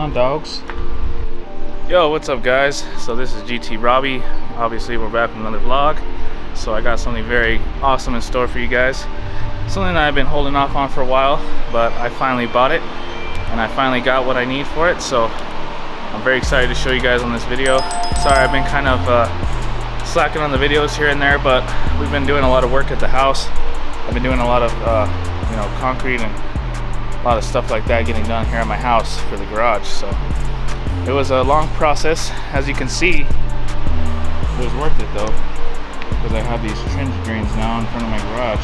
on, dogs? Yo, what's up guys? So this is GT Robbie. Obviously we're back with another vlog. So I got something very awesome in store for you guys. Something that I've been holding off on for a while, but I finally bought it and I finally got what I need for it. So I'm very excited to show you guys on this video. Sorry, I've been kind of slacking on the videos here and there, but we've been doing a lot of work at the house. I've been doing a lot of concrete and a lot of stuff like that getting done here at my house for the garage. So it was a long process. As you can see, it was worth it though, because I have these trench drains now in front of my garage,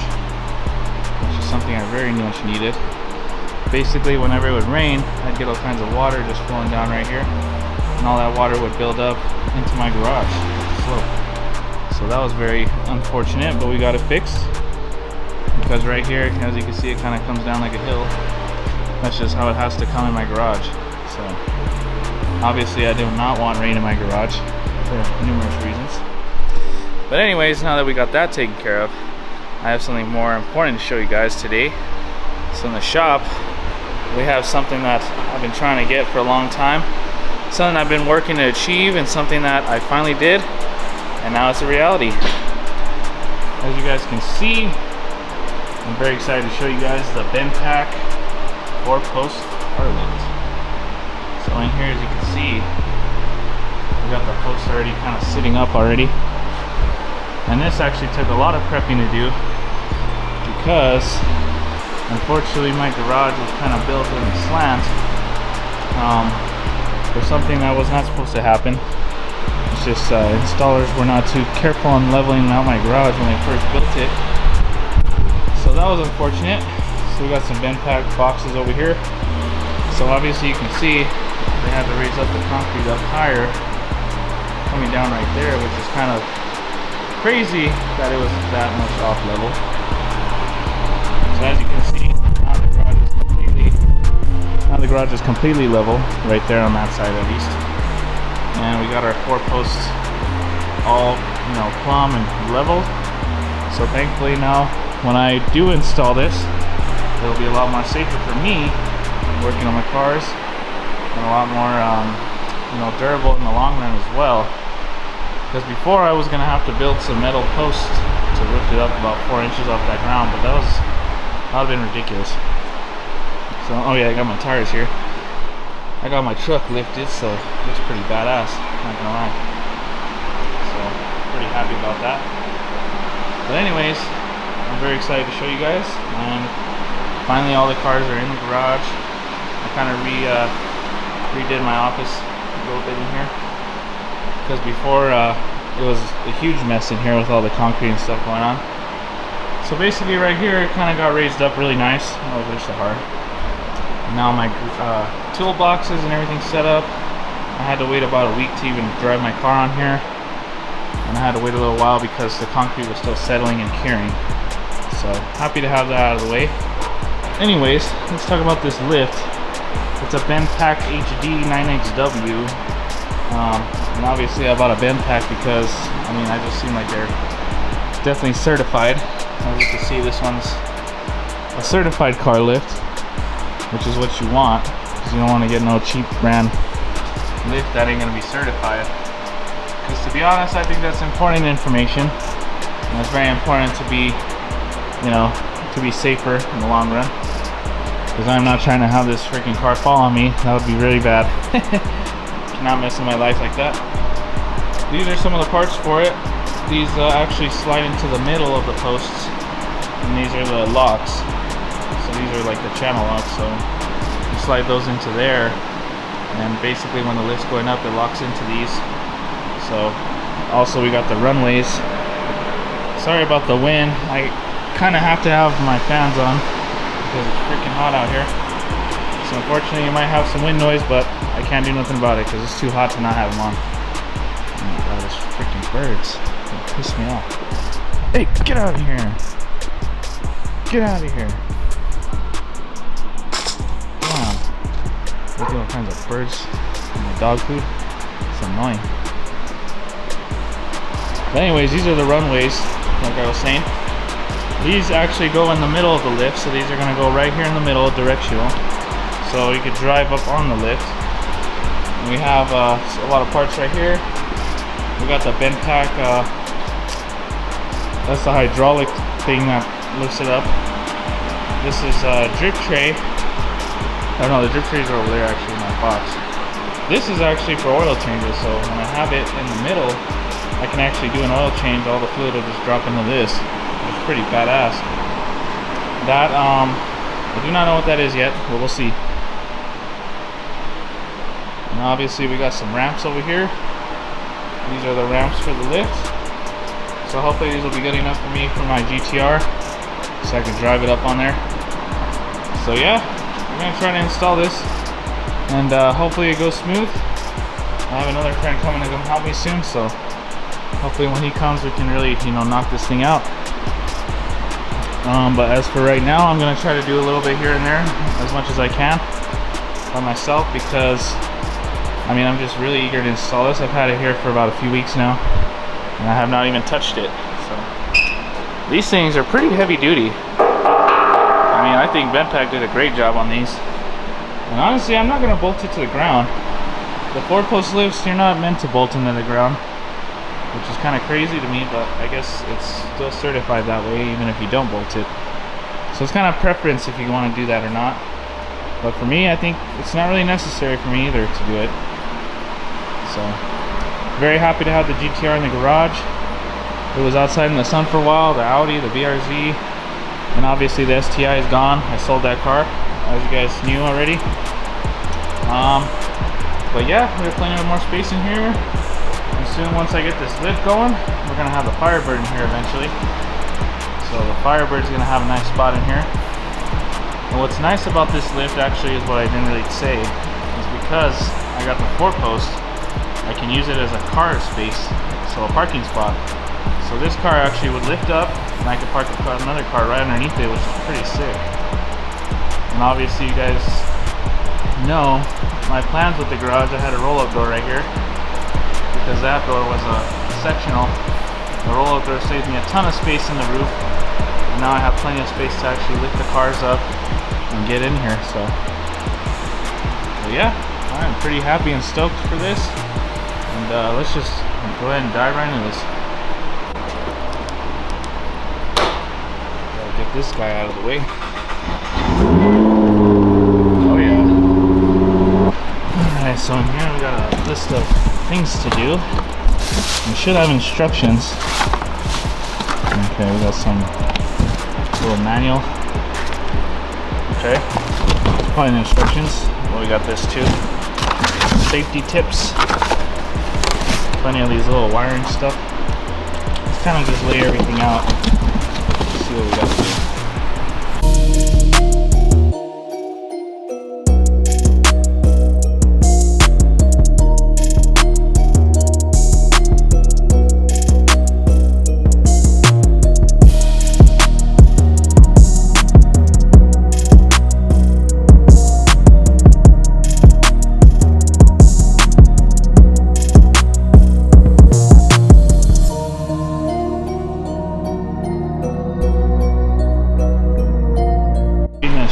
which is something I very much needed. Basically, whenever it would rain, I'd get all kinds of water just flowing down right here, and all that water would build up into my garage with the slope. So that was very unfortunate, but we got it fixed, because right here, as you can see, it kind of comes down like a hill. That's just how it has to come in my garage. So obviously I do not want rain in my garage for numerous reasons. But anyways, now that we got that taken care of, I have something more important to show you guys today. So in the shop, we have something that I've been trying to get for a long time. Something I've been working to achieve, and something that I finally did, and now it's a reality. As you guys can see, I'm very excited to show you guys the Bendpak 4-post car lift. So in here, as you can see, we got the posts already kind of sitting up already. And this actually took a lot of prepping to do, because unfortunately my garage was kind of built in a slant for something that was not supposed to happen. It's just installers were not too careful on leveling out my garage when they first built it. So that was unfortunate. So we got some Bendpak boxes over here. So obviously you can see they had to raise up the concrete up higher, coming down right there, which is kind of crazy that it was that much off level. So as you can see, now the garage is completely level right there on that side at least. And we got our 4 posts all, plumb and leveled. So thankfully now, when I do install this, it'll be a lot more safer for me working on my cars, and a lot more durable in the long run as well. Because before I was gonna have to build some metal posts to lift it up about 4 inches off that ground, but that would have been ridiculous. So oh yeah, I got my tires here. I got my truck lifted, so it looks pretty badass, not gonna lie. So pretty happy about that. But anyways, I'm very excited to show you guys, and finally all the cars are in the garage. I kind of redid my office a little bit in here, because before it was a huge mess in here with all the concrete and stuff going on. So basically right here it kind of got raised up really nice. Oh, there's the heart. Now my toolboxes and everything's set up. I had to wait about a week to even drive my car on here, and I had to wait a little while because the concrete was still settling and curing. So happy to have that out of the way. Anyways, let's talk about this lift. It's a Bendpak HD 9XW. And obviously I bought a Bendpak because, I just seem like they're definitely certified. As you can see, this one's a certified car lift, which is what you want, because you don't want to get no cheap brand lift that ain't going to be certified. Because to be honest, I think that's important information, and it's very important to be, to be safer in the long run. Because I'm not trying to have this freaking car fall on me. That would be really bad. Cannot mess with my life like that. These are some of the parts for it. These actually slide into the middle of the posts, and these are the locks. So these are like the channel locks. So you slide those into there, and basically when the lift's going up, it locks into these. So also we got the runways. Sorry about the wind. I kind of have to have my fans on because it's freaking hot out here. So unfortunately you might have some wind noise, but I can't do nothing about it because it's too hot to not have them on. Oh my god, those freaking birds, they piss me off. Hey, get out of here! Get out of here! Wow, look at all kinds of birds and my dog food. It's annoying. But anyways, these are the runways, like I was saying. These actually go in the middle of the lift, so these are going to go right here in the middle, directional. So you could drive up on the lift. We have a lot of parts right here. We got the Bendpak, that's the hydraulic thing that lifts it up. This is a drip tray. Oh no, the drip trays are over there actually in that box. This is actually for oil changes, so when I have it in the middle, I can actually do an oil change. All the fluid will just drop into this. It's pretty badass. That, I do not know what that is yet, but we'll see. And obviously we got some ramps over here. These are the ramps for the lift. So hopefully these will be good enough for me for my GTR, so I can drive it up on there. So yeah, we're gonna try to install this, and hopefully it goes smooth. I have another friend coming to come help me soon, so hopefully when he comes we can really, you know, knock this thing out. But as for right now, I'm gonna try to do a little bit here and there as much as I can by myself, because I mean, I'm just really eager to install this. I've had it here for about a few weeks now, and I have not even touched it. So these things are pretty heavy duty. I mean, I think Bendpak did a great job on these. And honestly, I'm not gonna bolt it to the ground. The 4-post lifts, you're not meant to bolt into the ground, which is kind of crazy to me, but I guess it's still certified that way even if you don't bolt it. So it's kind of preference if you want to do that or not. But for me, I think it's not really necessary for me either to do it. So very happy to have the GTR in the garage. It was outside in the sun for a while, the Audi, the BRZ, and obviously the STI is gone. I sold that car, as you guys knew already. But yeah, there's plenty of more space in here. And soon, once I get this lift going, we're gonna have the Firebird in here eventually. So the Firebird's gonna have a nice spot in here. And what's nice about this lift actually is what I didn't really say, is because I got the 4-post, I can use it as a car space, so a parking spot. So this car actually would lift up, and I could park another car right underneath it, which is pretty sick. And obviously you guys know my plans with the garage. I had a roll-up door right here, because that door was a sectional. The roll-up door saved me a ton of space in the roof, and now I have plenty of space to actually lift the cars up and get in here. So yeah, I'm pretty happy and stoked for this, and let's just go ahead and dive right into this. Gotta get this guy out of the way. Oh yeah. Alright, so in here we got a list of things to do. We should have instructions. Okay, we got some little manual. Okay, probably the instructions. Well, we got this too. Safety tips. Plenty of these little wiring stuff. Let's kind of just lay everything out. Let's see what we got here.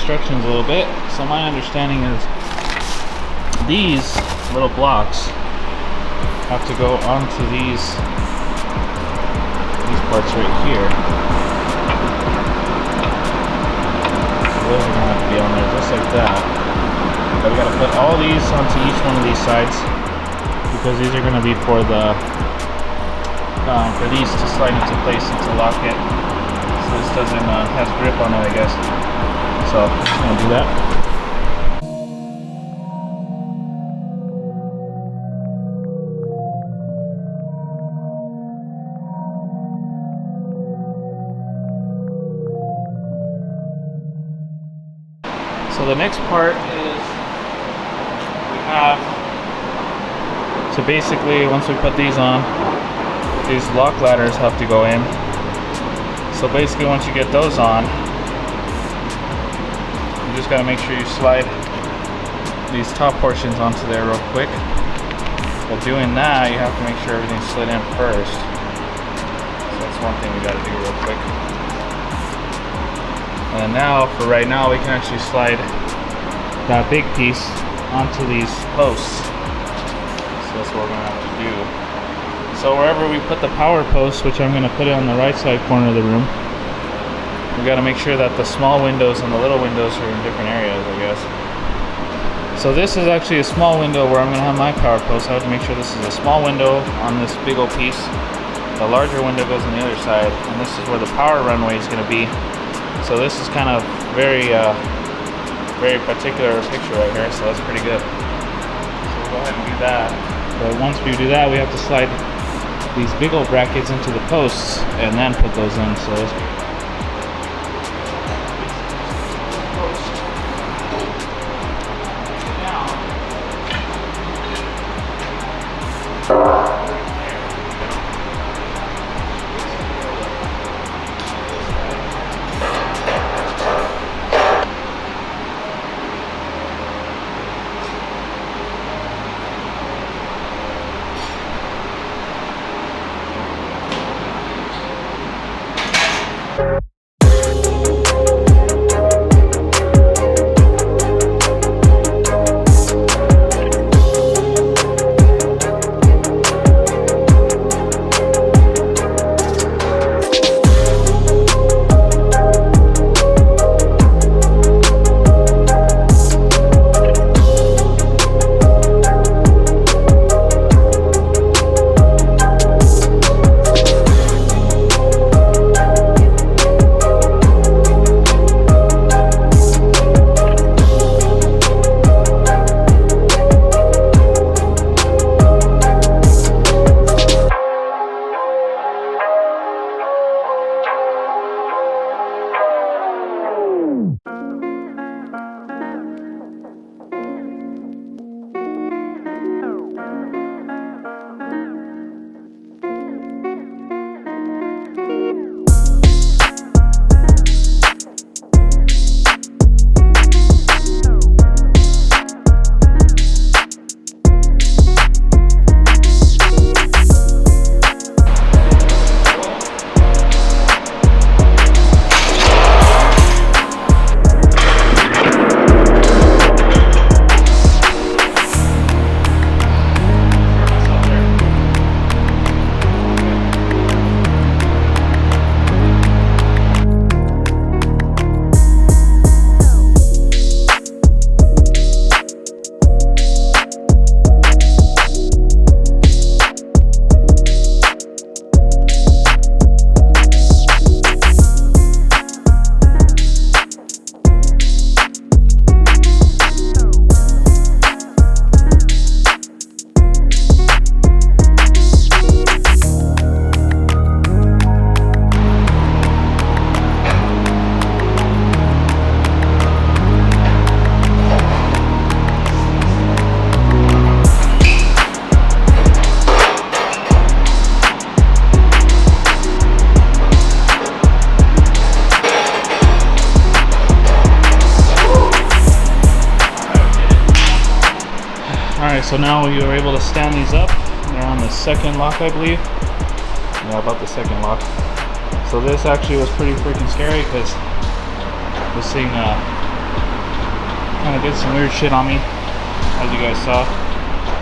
Instructions a little bit. So my understanding is these little blocks have to go onto these parts right here. So those are gonna have to be on there just like that. But we gotta put all these onto each one of these sides, because these are gonna be for the for these to slide into place and to lock it, so this doesn't has grip on it, I guess. So I'm just gonna do that. So the next part is we have to basically, once we put these on, these lock ladders have to go in. So basically once you get those on, you just gotta make sure you slide these top portions onto there real quick. While doing that, you have to make sure everything's slid in first. So that's one thing we gotta do real quick. And now, for right now, we can actually slide that big piece onto these posts. that's what we're gonna have to do. So wherever we put the power post, which I'm gonna put it on the right side corner of the room, we gotta make sure that the small windows and the little windows are in different areas, I guess. So this is actually a small window where I'm gonna have my power post. I have to make sure this is a small window on this big old piece. The larger window goes on the other side, and this is where the power runway is gonna be. So this is kind of very particular picture right here, so that's pretty good. So we'll go ahead and do that. But once we do that, we have to slide these big old brackets into the posts and then put those in. So let's so now you are able to stand these up. They're on the second lock, I believe. Yeah, about the second lock. So this actually was pretty freaking scary because this thing kind of did some weird shit on me, as you guys saw.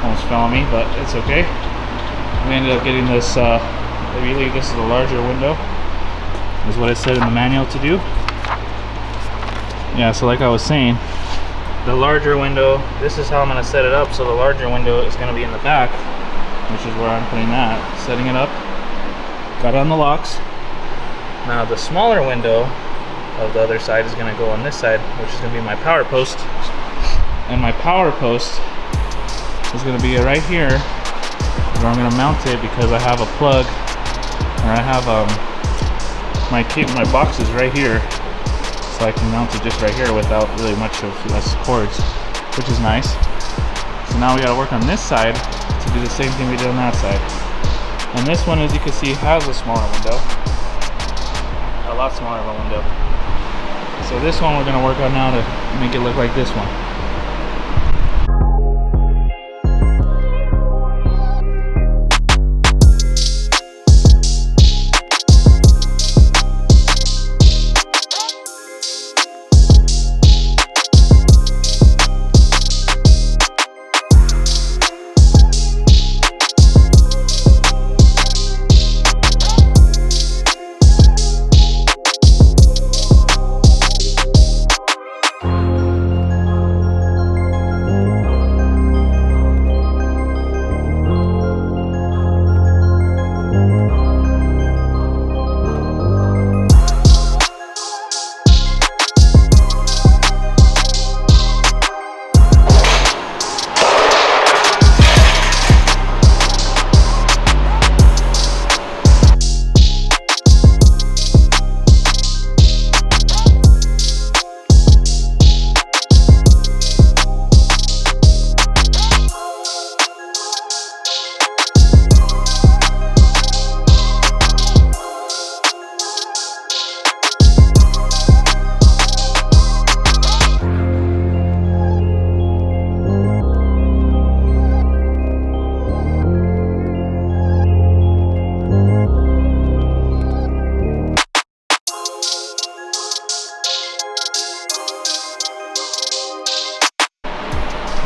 Almost fell on me, but it's okay. We ended up getting this, I believe this is a larger window, is what it said in the manual to do. Yeah, so like I was saying, the larger window, this is how I'm going to set it up. So the larger window is going to be in the back, which is where I'm putting that. Setting it up, got it on the locks. Now the smaller window of the other side is going to go on this side, which is going to be my power post. And my power post is going to be right here, where I'm going to mount it, because I have a plug, or I have my boxes right here. So I can mount it just right here without really much of less cords, which is nice. So now we got to work on this side to do the same thing we did on that side. And this one, as you can see, has a smaller window, a lot smaller of a window. So this one we're going to work on now to make it look like this one.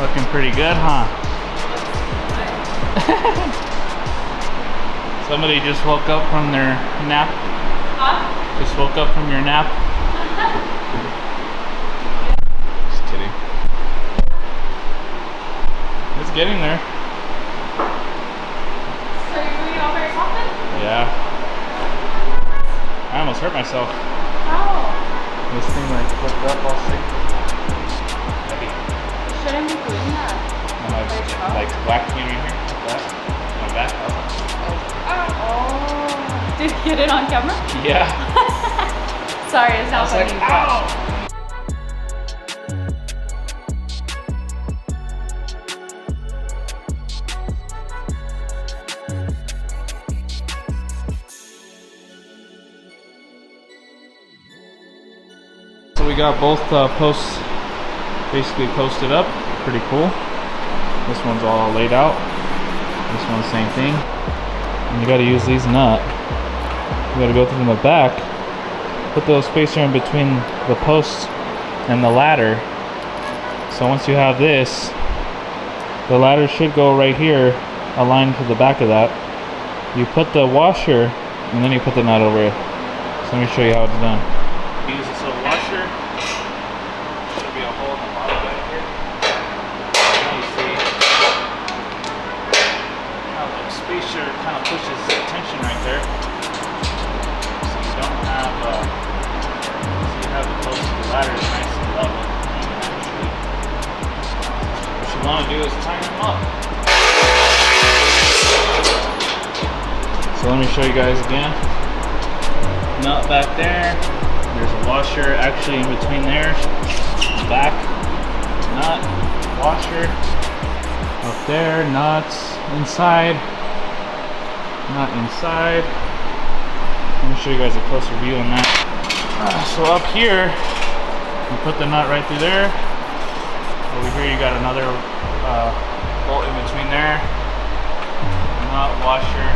Looking pretty good, huh? Somebody just woke up from their nap. Huh? Just woke up from your nap. Just kidding. It's getting there. So you're doing it all by yourself then? Yeah. I almost hurt myself. Oh. This thing like flipped up all sick. Heavy. You shouldn't be doing that. And I was like whacking it in here. Like that. My back. Oh. Did you get it on camera? Yeah. Sorry, it's not funny. Like, ow! So we got both posts basically posted up. Pretty cool. This one's all laid out. This one's same thing. And you got to use these nuts. You got to go through the back. Put the spacer in between the post and the ladder. So once you have this, the ladder should go right here, aligned to the back of that. You put the washer, and then you put the nut over it. So let me show you how it's done. You use this little washer. Should be a hole in the bottom right here. Now you see how the spacer kind of pushes the tension right there. So you don't have, so you have the post of the ladder is nice and level. What you want to do is tighten them up. So let me show you guys again. Nut back there. There's a washer actually in between there. Back. Nut. Washer. Up there. Nuts. Inside. Nut inside. Let me show you guys a closer view on that. So up here, you put the nut right through there. Over here you got another bolt in between there. Nut. Washer.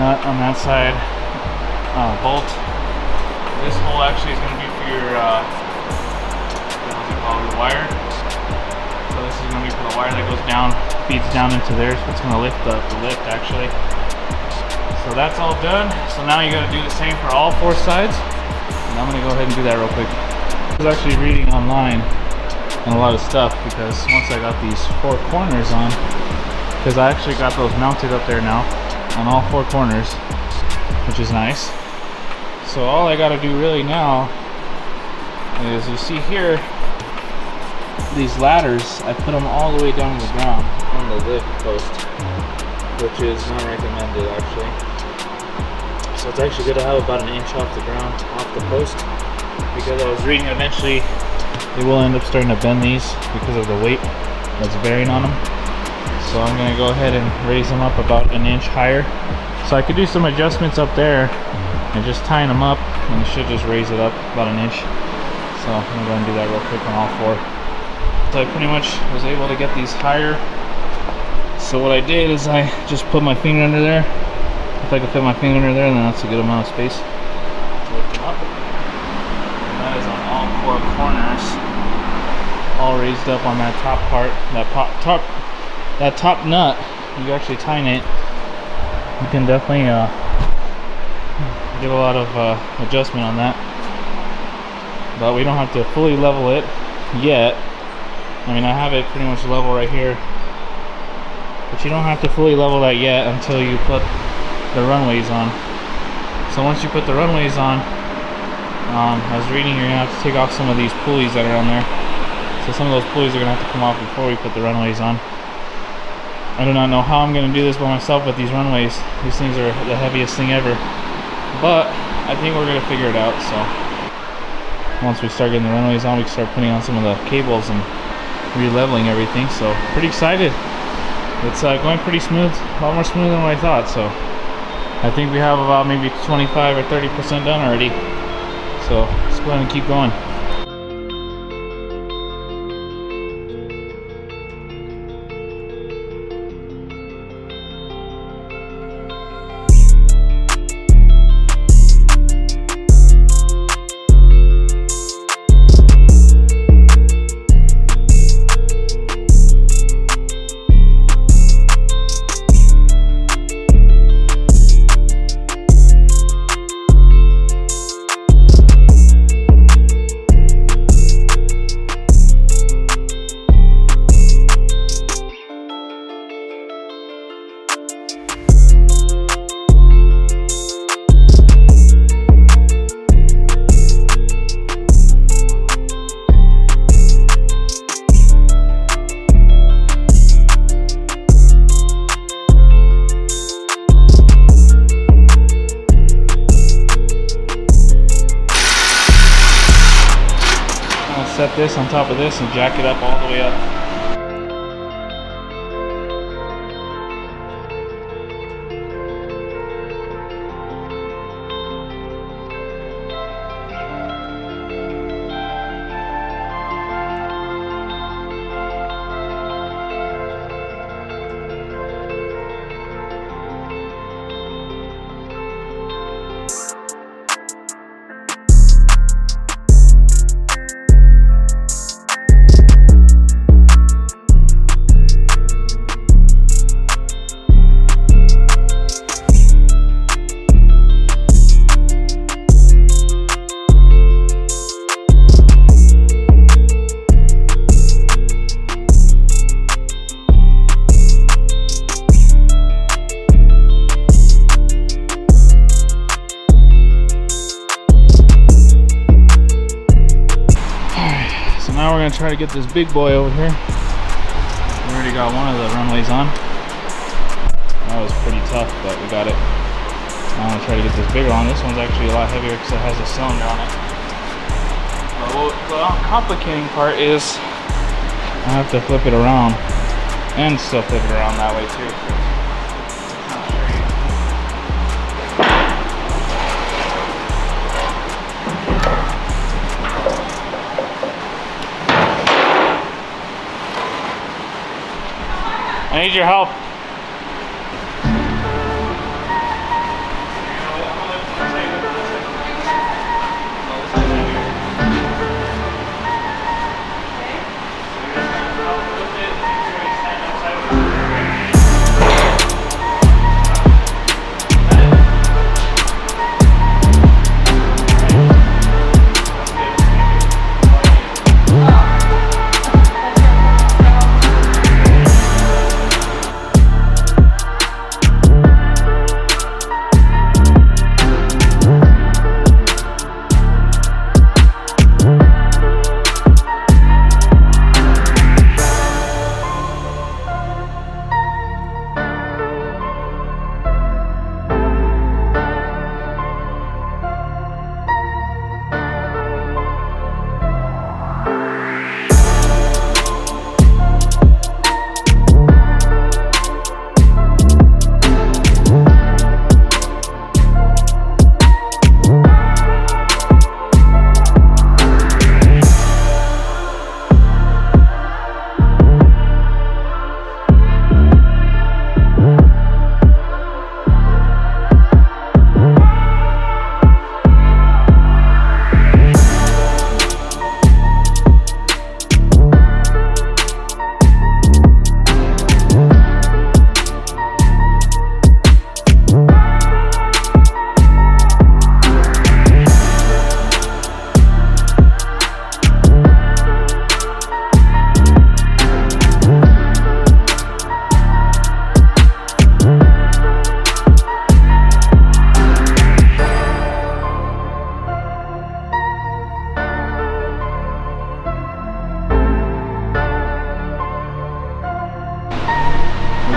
Nut on that side. Bolt. This hole actually is going to be for your what's it called, your wire. So this is going to be for the wire that goes down, feeds down into there. So it's going to lift the lift actually. So that's all done. So now you got to do the same for all four sides. And I'm going to go ahead and do that real quick. I was actually reading online on a lot of stuff because once I got these four corners on, because I actually got those mounted up there now on all four corners, which is nice. So all I gotta do really now is, you see here, these ladders, I put them all the way down to the ground on the lift post, which is not recommended actually. So it's actually good to have about an inch off the ground, off the post, because I was reading eventually they will end up starting to bend these because of the weight that's bearing on them. So I'm gonna go ahead and raise them up about an inch higher. So I could do some adjustments up there and just tying them up, and it should just raise it up about an inch. So I'm going to do that real quick on all four. So I pretty much was able to get these higher. So what I did is I just put my finger under there. If I could fit my finger under there, then that's a good amount of space to lift them up. And that is on all four corners, all raised up on that top part. That top nut, you actually tighten it. You can definitely get a lot of adjustment on that, but we don't have to fully level it yet. I mean, I have it pretty much level right here, but you don't have to fully level that yet until you put the runways on. So once you put the runways on, I was reading you're gonna have to take off some of these pulleys that are on there. So some of those pulleys are gonna have to come off before we put the runways on. I do not know how I'm going to do this by myself with these runways. These things are the heaviest thing ever. But I think we're going to figure it out. So once we start getting the runways on, we can start putting on some of the cables and re-leveling everything. So pretty excited. It's going pretty smooth, a lot more smooth than what I thought. So I think we have about maybe 25 or 30% done already. So let's go ahead and keep going. set this on top of this and jack it up all the way up. Now we're gonna try to get this big boy over here. We already got one of the runways on. That was pretty tough, but we got it. Now I'm gonna try to get this bigger one. This one's actually a lot heavier because it has a cylinder on it. But the complicating part is I have to flip it around and still flip it around that way too. I need your help.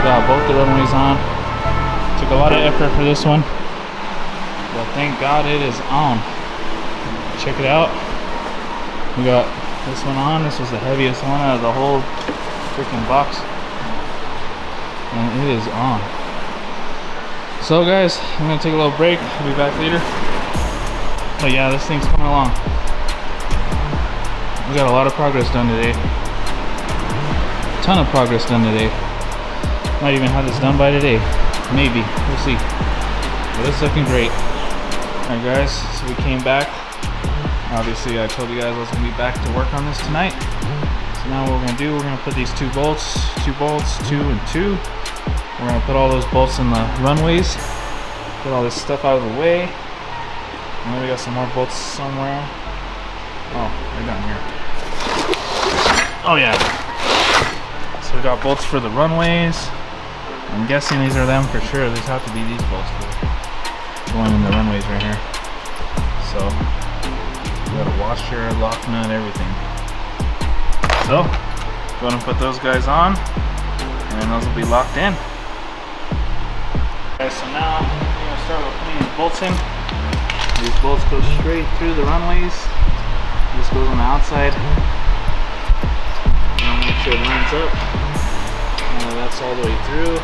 Got both the runways on. Took a lot of effort for this one, but thank God it is on. Check it out. We got this one on. This was the heaviest one out of the whole freaking box, and it is on. So guys, I'm gonna take a little break. I'll be back later. But yeah, this thing's coming along. We got a lot of progress done today. A ton of progress done today. Might even have this done by today. Maybe. We'll see. But it's looking great. Alright guys, so we came back. Obviously I told you guys I was going to be back to work on this tonight. So now what we're going to do, we're going to put these two bolts, two and two. We're going to put all those bolts in the runways. Get all this stuff out of the way. And then we got some more bolts somewhere. Oh, they're down here. Oh yeah. So we got bolts for the runways. I'm guessing these are them for sure. These have to be these bolts going in the runways right here. So we got a washer, lock nut, everything. So going to put those guys on, and then those will be locked in. Okay, so now we're going to start with putting these bolts in. These bolts go straight through the runways. This goes on the outside. Make sure it lines up. That's all the way through.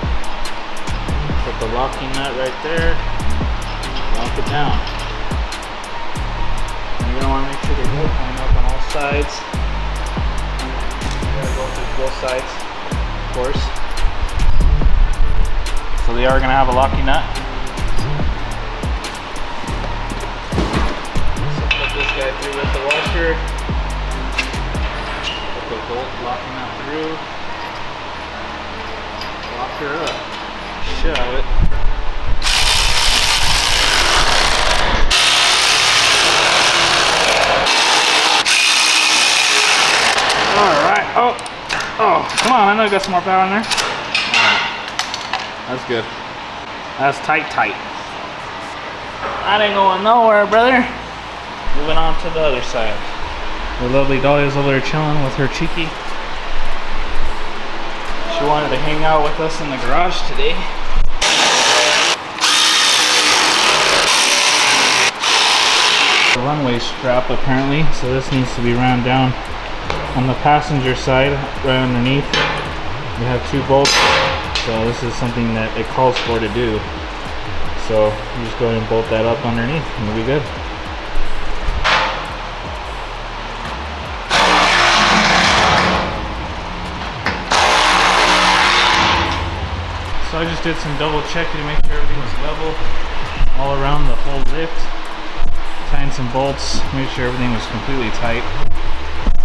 Put the locking nut right there. Lock it down. And you're gonna want to make sure they both line up on all sides. You gotta go through both sides, of course. So they are gonna have a locking nut. So put this guy through with the washer. Put the bolt locking nut through. Lock her up. Shove it. Alright. Oh, come on. I know you got some more power in there. Alright. That's good. That's tight. That ain't going nowhere, brother. Moving on to the other side. The lovely Dahlia's over there chilling with her cheeky. She wanted to hang out with us in the garage today. The runway strap apparently, so this needs to be ran down on the passenger side, right underneath. We have 2 bolts, so this is something that it calls for to do. So you just go ahead and bolt that up underneath and we'll be good. So I just did some double checking to make sure everything was level all around the whole lift. Tightened some bolts, made sure everything was completely tight.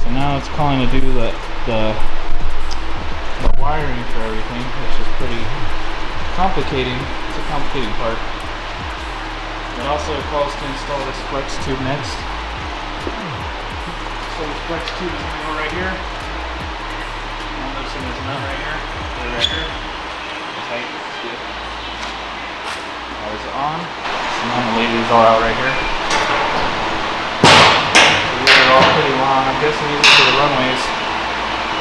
So now it's calling to do the wiring for everything, which is pretty complicating. It's a complicated part. It also calls to install this flex tube next. So the flex tube is going to go right here. And loosen this nut right here. Right here. Tight. Good. Always on. So now I'm going to lay these all out right here. So these are all pretty long. I'm guessing these are for the runways.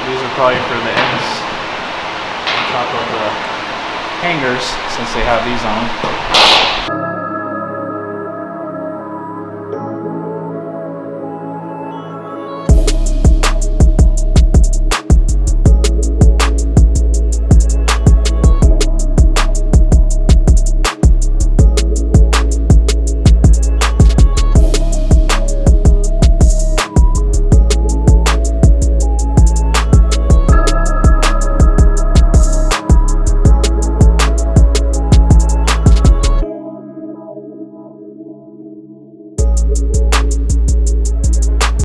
These are probably for the ends on top of the hangers since they have these on them.